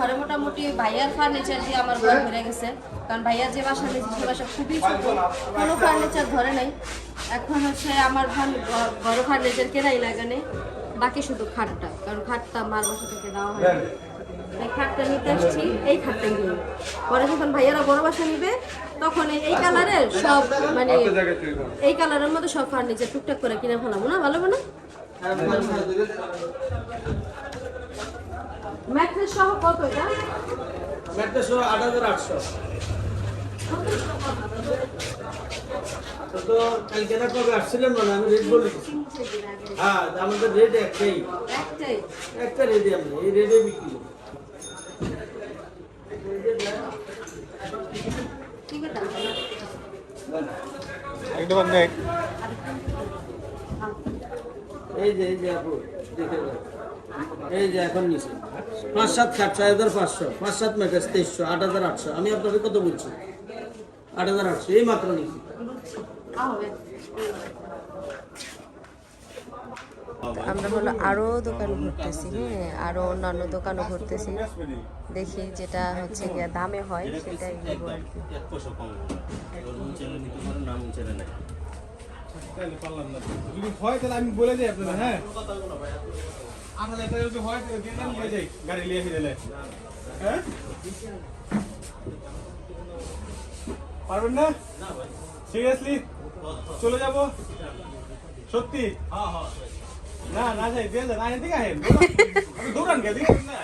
ঘরে মোটামুটি ভাইয়ার ফার্নিচার দিয়ে আমার ঘর ভরে গেছে, কারণ ভাইয়ার যে বাসা নিয়েছে সে বাসা খুবই ছোট, কোনো ফার্নিচার ধরে নাই। এখন হচ্ছে আমার ঘর ফার্নিচার কেনাই লাগানে, বাকি শুধু খাটটা, কারণ খাটটা মার বাসা থেকে দেওয়া হয়। এই খাটটা নিতে আসছি, এই খাটটা নিয়ে পরে যখন ভাইয়ারা বড় বাসা নিবে তখন এই কালারের সব মানে এই কালারের মধ্যে সব ফার্নিচার টুকটাক করে কিনে ফেলাবো না, ভালো না? ম্যাট্রেস সহ কত এটা? ম্যাট্রেস সহ 8800। তো কালকে না কবে আসছিলেন মানে আমি রেট বলে দিচ্ছি। হ্যাঁ আমাদের রেট একটাই, একটা রেটে আমরা এই রেটে বিক্রি করি। ঠিক আছে একদম নেক এই যে আপু দেখে যাও, এই যে এখন নিচে 5-7 খাট 6500, 5-7 ম্যাট্রেস 2300, 8800। আমি আপনাকে কত বলছি? 8800 এই মাত্র নিচে। আমরা হলো আরো দোকান ঘুরতেছি, হ্যাঁ আরো অন্যান্য দোকানও ঘুরতেছি, দেখি যেটা হচ্ছে গিয়ে দামে হয় সেটাই নেবো আর কি। আমি বলে যাই আপনারা, হ্যাঁ 8000 যদি হয় দিয়ে যাই গাড়ি নিয়ে ফিরে, হ্যাঁ পারবেন না? সিরিয়াসলি চলে যাব সত্যি? না না যাই দিয়ে যান, আইন দিকে আহেন আমি দৌড়ান কে দিকে না,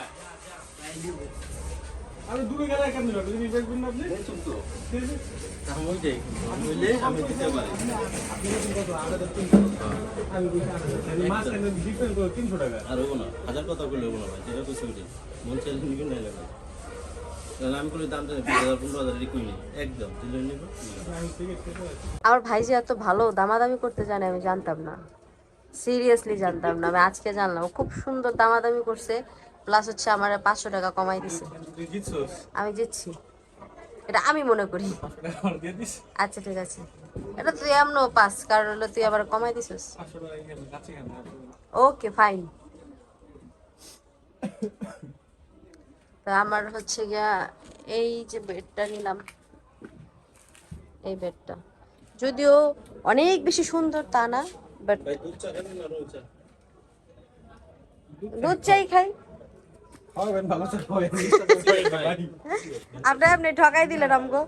আমি দূরে গেলে কেমন হবে যদি বেচবেন না আপনি? আমি দিতে পারি। আমি মাছ কেন ডিফারেন্ট করে 300 টাকা আর হবো না, 1000 কথা বললে হবো না ভাই, যেটা তো শুনছি মন চাইলে নিবি না লাগবে, তাহলে আমি করে দাম জানি 20,000-15,000 এরকমই নেই, একদম দিলে নিব। আমার ভাই যে এত ভালো দামাদামি করতে জানে আমি জানতাম না, সিরিয়াসলি জানতাম না, আমি আজকে জানলাম। খুব সুন্দর দামাদামি করছে, প্লাস হচ্ছে আমার 500 টাকা কমাই দিছে। আমি জিতছি, এটা আমি মনে করি। আচ্ছা ঠিক আছে, এটা তুই এমনও পাস, কারণ হলো তুই আবার কমাই দিছিস। Okay fine. তো আমার হচ্ছে গিয়া এই যে বেডটা নিলাম, এই বেডটা যদিও অনেক বেশি সুন্দর তা না, বাট দুধ চাই খাই। আপনি ঠকাই দিলেন আমগো,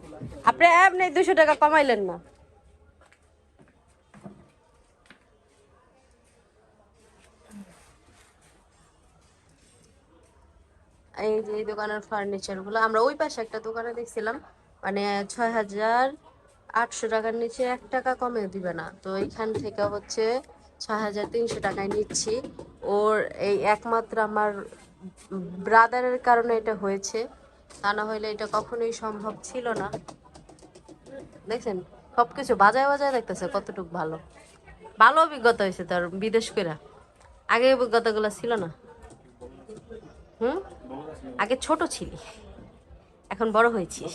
আপনি 200 টাকা কমাইলেন না। এই যে এই দোকানের ফার্নিচার গুলো আমরা ওই পাশে একটা দোকানে দেখছিলাম, মানে 6800 টাকার নিচে 1 টাকা কমে দিবে না, তো এইখান থেকে হচ্ছে 6300 টাকায় নিচ্ছি। ওর এই একমাত্র আমার ব্রাদারের কারণে এটা হয়েছে, তা না হইলে এটা কখনোই সম্ভব ছিল না। দেখছেন সবকিছু বাজায় বাজায় দেখতেছে কতটুকু ভালো ভালো অভিজ্ঞতা হয়েছে তার বিদেশ করে, আগে অভিজ্ঞতাগুলো ছিল না। আগে ছোট ছিলি, এখন বড় হয়েছিস।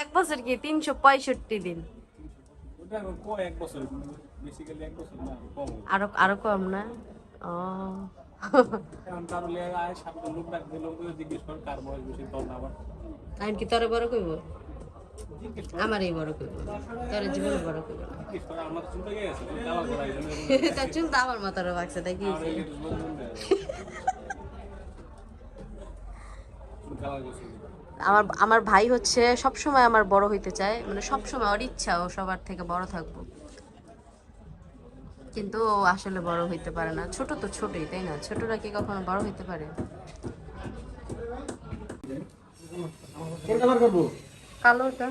1 বছর কি 365 দিন, আরো কম না? ও কি তোরে বড় কইব? আমারই বড় কইব, তোর জীবনে বড় কইব না। তার চুল তো আমার মাথার বাক্সে, তাই কি আমার ভাই হচ্ছে সবসময় আমার বড় হইতে চায়, মানে সবসময় ওর ইচ্ছা ও সবার থেকে বড় থাকবো, কিন্তু ও আসলে বড় হইতে পারে না। ছোট তো ছোটই, তাই না? ছোটরা কি কখনো বড় হইতে পারে? কালোটা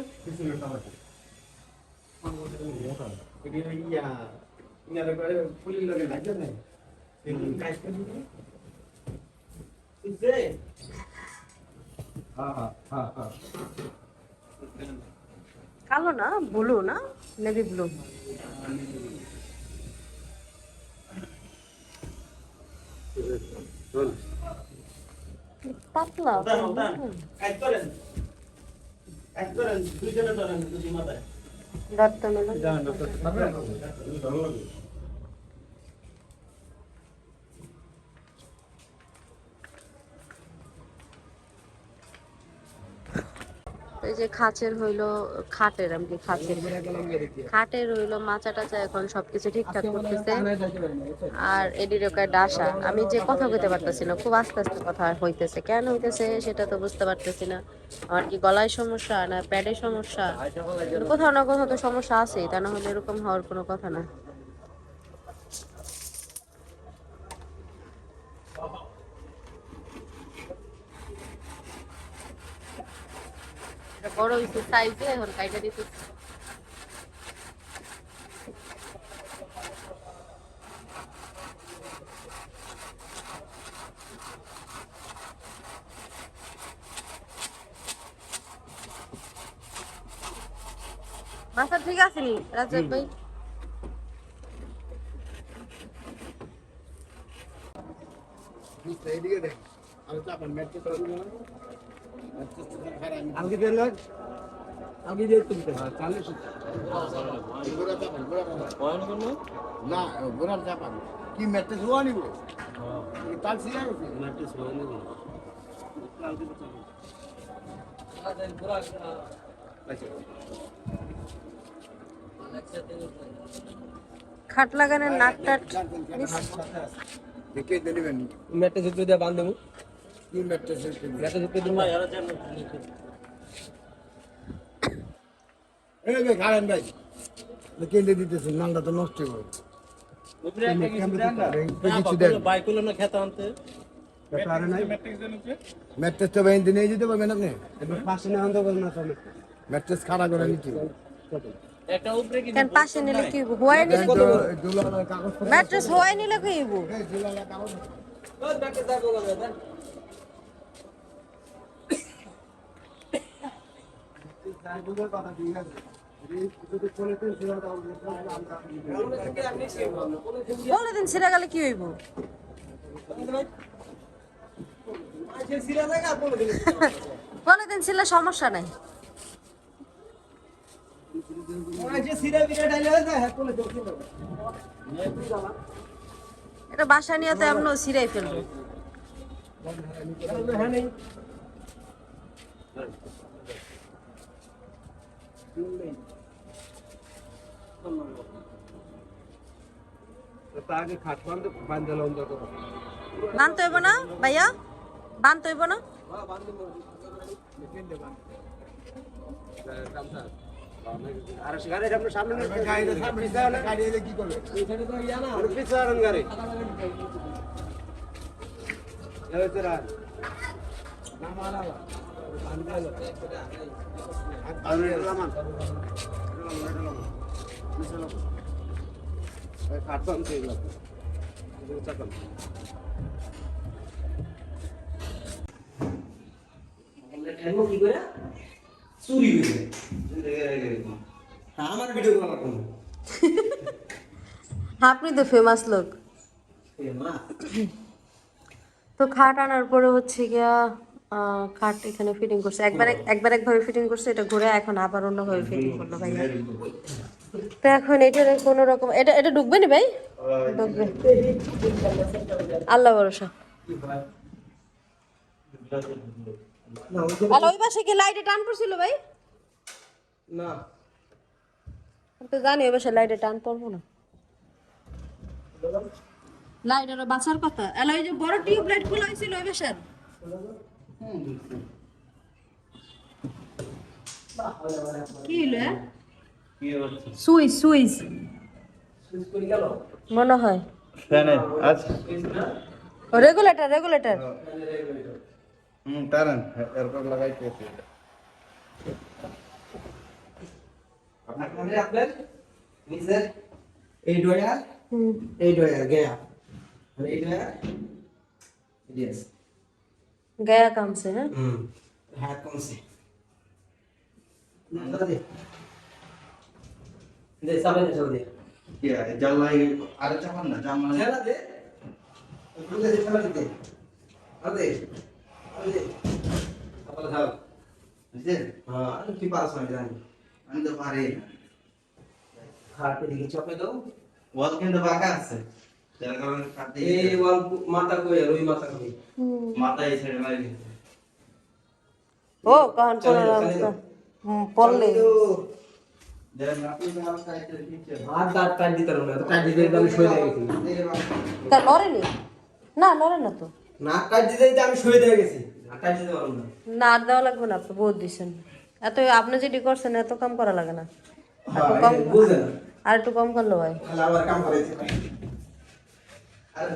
কালো না, ব্লু না, নেভি ব্লু। পাতলা দত্ত মেলা এই যে খাঁচের হইলো খাটের আমি খাটের হইলো মাচা টাচা এখন সবকিছু ঠিকঠাক করতেছে। আর এডির ওকে ডাসা আমি যে কথা কইতে পারতেছি না, খুব আস্তে আস্তে কথা হইতেছে, কেন হইতেছে সেটা তো বুঝতে পারতেছি না। আমার কি গলায় সমস্যা না প্যাডের সমস্যা, কিন্তু কোথাও না কোথাও তো সমস্যা আছেই, তা না হলে এরকম হওয়ার কোনো কথা না। এটা বড় হইছে সাইজে, এখন কাইটা দিতে মাথা ঠিক আছে নি রাজীব ভাই? আলগি দিলে আলগি দিয়ে তুমি না গোড়ার চাপান কি ম্যাট্রেস হওয়া নিব তাল সিরা খাট লাগানোর নাট টাট দেখে দেবেন ম্যাটে জুতো দিয়ে বাঁধ দেবো। কি ম্যাট্রেস ম্যাটে জুতো দিব এই যে খালেন ভাই কেটে দিতেছেন নালটা তো নষ্ট করে কিছু দেন বাইক হলো না খেতে আনতে ম্যাট্রেস তো বাইন্দে নিয়ে যেতে পারবেন আপনি পাশে না আনতে পারবেন না তাহলে ম্যাট্রেস খাড়া করে নিতে একটা উপরে কি কেন পাশে নিলে কি হইব? হোয়াই নিলে কি হইব? দুলার কাগজ ম্যাট্রেস হোয়াই নিলে কি হইব? এই দুলার কাগজ বলে দিন ছিড়া গেলে কি হইব? বলে দিন ছিড়লে সমস্যা নাই। এটা বাসা নিয়ে তো এমন ছিড়াই ফেলবো। তাকে খাট বাঁধতে বাঁধলাম যত বানতে হইব না ভাইয়া? বানতে হইব না? আর গাড়ি আপনার সামনে গাড়িটা সামনে দাও না গাড়ি এলে কি করবে এইখানে তো ইয়া না পিছে আরন গাড়ি এই তো রাত না মারালা বাঁধলো আর লামান খাট বাঁধতে এগুলো চাকাম ঠেঙ্গো কি করে চুরি করে আমার ভিডিও করা কোন আপনি তো ফেমাস লোক। তো খাট আনার পরে হচ্ছে গিয়া খাট এখানে ফিটিং করছে, একভাবে ফিটিং করছে, এটা ঘুরে এখন আবার অন্যভাবে ফিটিং করলো ভাইয়া। তো এখন এটার কোনো রকম এটা ঢুকবে না ভাই? ঢুকবে, আল্লাহ ভরসা। আর ওই পাশে কি লাইটে টান পড়ছিল ভাই? না আমি তো জানি ওই পাশে লাইটে টান পড়বো না, লাইটের বাঁচার কথা। এলা ওই যে বড় টিউব লাইট খোলা হয়েছিল ওই পাশের, কি হলো? সুইচ সুইচ মনে হয় রেগুলেটর রেগুলেটর। টারেন এরকম লাগাইতে আপনার নিচের এই ডয়ার গয়া আর এই ডয়ার यस गया काम से है। हाथ कौन से दे सब ने छोड़ दे क्या जल्लाई আরে চাপান না জামা चला दे पूरे दे चला दे अरे अरे अपना था বুঝছেন हां की पास में जाने আমি তো পারি हाथ पे दिखे चपे दो ওয়াল কিন্তু বাঁকা আছে যার কারণে কাটতে ये वाल माता को या रोई माता को মাথা এই সাইডে লাগি ओ कौन सा পড়লে হাত দাঁত কাট দিতে পারবো না, তো কাট দিতে দিতে আমি শুয়ে দিয়ে গেছি। তা নড়েনি না, নড়ে না তো। নাক কাট দিতে দিতে আমি শুয়ে দিয়ে গেছি, আর কাট দিতে পারবো না। না আর দেওয়া লাগবে না, আপনি বহুত দিচ্ছেন। এত আপনি যেটি করছেন এত কম করা লাগে না, হ্যাঁ, একটু কম, বুঝে না, আর একটু কম করলো ভাই। তাহলে আবার কাম করাইতে পারি। হ্যাঁ,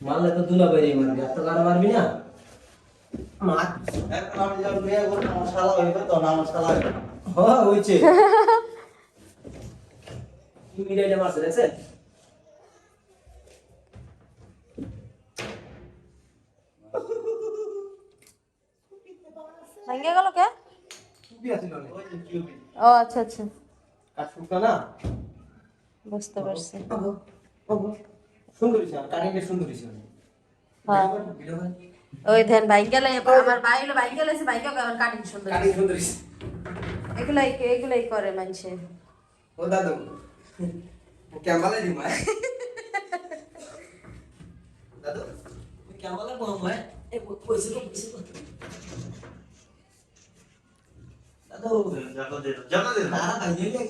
মারলে তো দুলা বাইরে মারবি, এত গান মারবি না। মার। হ্যাঁ, হয়েছে। কি মিলাইলে মারছে, দেখছেন? ভেঙে গেল কে? টুপি আছিল না? ও আচ্ছা আচ্ছা, কাঠফুটা না? বুঝতে পারছি। সুন্দরী ছিল, কাটিংটা সুন্দরী ছিল। হ্যাঁ ভিডিও কর। ওই ধ্যান ভাই গেলে আমার ভাই হলো, ভাই গেলে ভাই কে আমার কাটিং সুন্দর, কাটিং সুন্দরী ছিল। এগুলাই করে মানুষে। ও দাদু, ও ক্যামেরা দি মায়। দাদু, ও ক্যামেরা কোন মায়? এ পয়সা তো পয়সা তো। দাদু, জানো দে না, আইয়ে লে।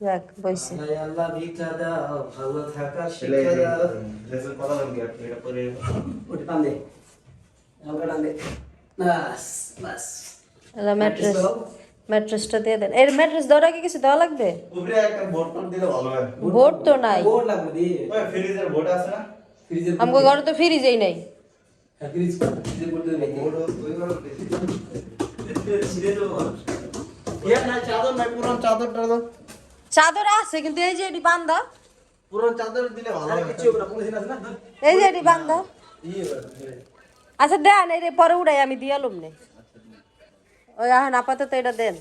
যাক বইছে। আল্লাহ ভিক্ষা দাও, ভালো থাকা শিক্ষা দাও। ওটা টান দে। আমাকে টান দে। বাস, বাস। এলা ম্যাট্রেসটা দিয়ে দেন। এর ম্যাট্রেস দেওয়ার আগে কিছু দেওয়া লাগবে? উপরে একটা বোর্ড দিলে ভালো হয়। বোর্ড তো নাই বোর্ড লাগবে দি। ওই ফ্রিজের বোর্ড আছে না? ফ্রিজের আমাকে ঘরে তো ফ্রিজেই নাই। ফ্রিজের বোর্ড দেবে। বোর্ড ওই ঘরে ইয়া না চাদর নাই, পুরান চাদর টাদর। চাদর আছে কিন্তু এই যে এটি বান্ধা, পুরান চাদর দিলে ভালো হয়। কিছু হবে না, পুলিশ আছে না? এই যে এটি বান্ধা। আচ্ছা দেন, এই রে পরে উড়াই আমি দিয়ালুম নে। ওই এখন আপাতত এটা দেন।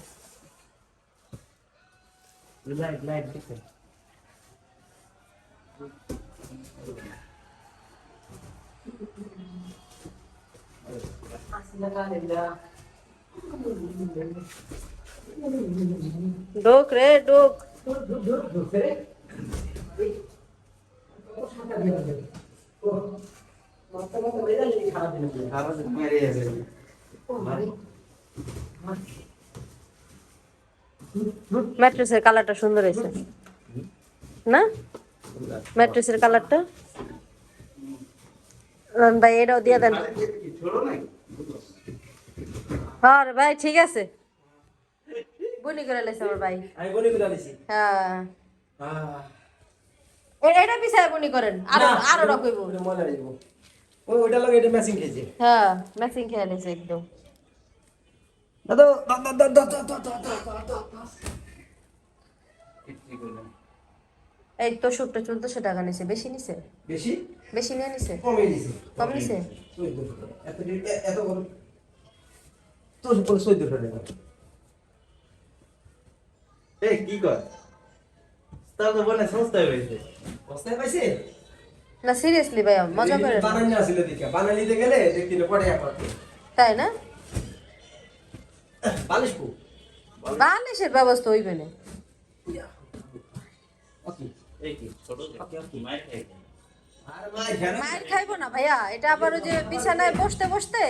লাইট লাইট দেখতে। ঢোক রে ঢোক। ম্যাট্রেসের কালারটা সুন্দর হয়েছে না? ম্যাট্রেসের কালারটা ভাই এটাও দিয়ে দেন। হ্যাঁ রে ভাই ঠিক আছে, বুনি করে লাইছে আমার ভাই। আমি বলি করে আনিছি। হ্যাঁ হ্যাঁ, এটা পিছায় বুনি করেন, আরো আরো রকম। ওটা মজা দিব। ওইটা লাগে এটা ম্যাচিং খেয়েছে। হ্যাঁ ম্যাচিং খেয়ে নিছে একদম। দাদু, দাদু, দাদু, দাদু, দাদু, দাদু। এই তো শুটটা 1400 টাকা নিছে, বেশি নিছে? বেশি? বেশি নিয়ে নিছে? কমে দিছে। কম নিছে? এত বড় তোর উপরে 1400 টাকা। এই কি কর? তার তো বনে সস্তায় হয়েছে। বস্তায় পাইছে? না সিরিয়াসলি ভাই মজা করে না। বানানি আসলে দিকে। বানানি দিতে গেলে দেখি না পড়ে করতে। তাই না? বালিশ কো? বালিশের ব্যবস্থা হইবে না। ওকে। এই কি ছোট মাইক খাই আর ভাই ঘরে মায়ের খাইবো না ভাইয়া, এটা আবার ওই যে বিছানায় বসতে বসতে।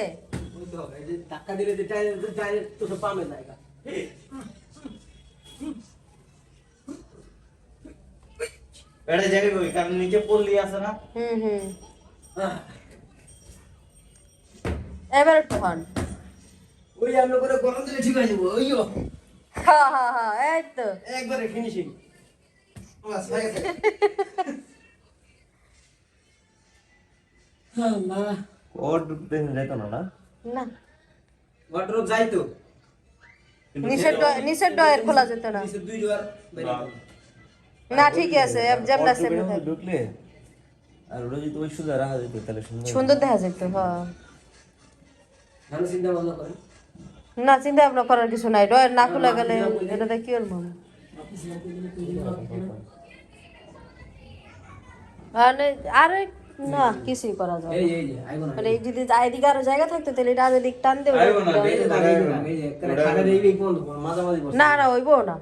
ওই তো এই যে ধাক্কা দিলে যে টায়ার তো সব পামে জায়গা। এটা জায়গায় কই কারণ নিচে পল্লি আছে না? হুম এবার একটু হন। ওই আমরা করে গরম দিলে ঠিক হয়ে যাবো। ওইও হ্যাঁ এই তো। একবারে ফিনিশিং। বাস হয়ে গেছে। আল্লাহ। ওর ঢুকতে যাইতো না না? না ওয়ার্ডরোব যাই তো। নিচের ডয়ের খোলা যেত না। নিচে দুই ডোর বাইরে। না ঠিক আছে, যেমন আছে ঢুকলে আর ওটা যদি ওই সুদা রাখা যেত তাহলে সুন্দর। সুন্দর দেখা যেত। হ্যাঁ ভালো চিন্তা ভাবনা করেন। না চিন্তা ভাবনা করার কিছু নাই, ডয়ের না খোলা গেলে এটা কি করবো? আরে না কিছুই করা যাবে এই না। এই যে আইবো না। মানে এই যদি এদিকে আরো জায়গা থাকতো তাহলে এটা এদিক টান দেবে। এই যে খাবার এই কোন মাঝামাঝি বসে। না হইবো না।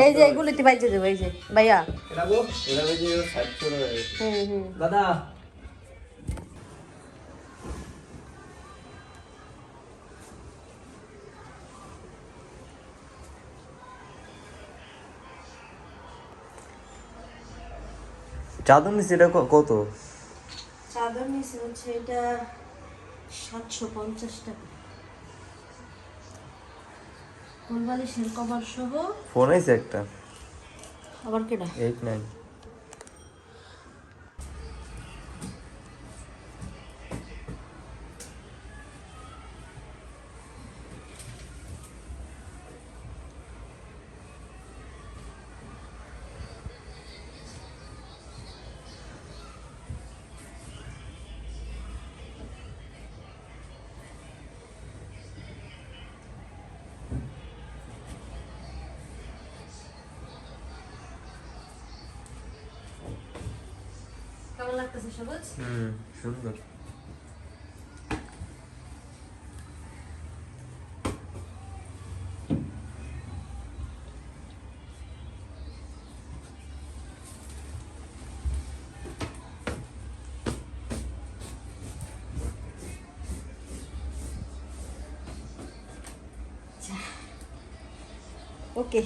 এই যে এগুলিতে বাইজে দেবো, এই যে ভাইয়া। এটা গো এটা ওই যে সাইড করে হুম দাদা চাদর নিচে এটা কত? চাদর নিচে হচ্ছে এটা 750 টাকা। ফুলবালিশের কভার সহ। ফোন আইছে একটা আবার কেডা? 89। কেমন লাগতেছে সবুজ? সুন্দর। ওকে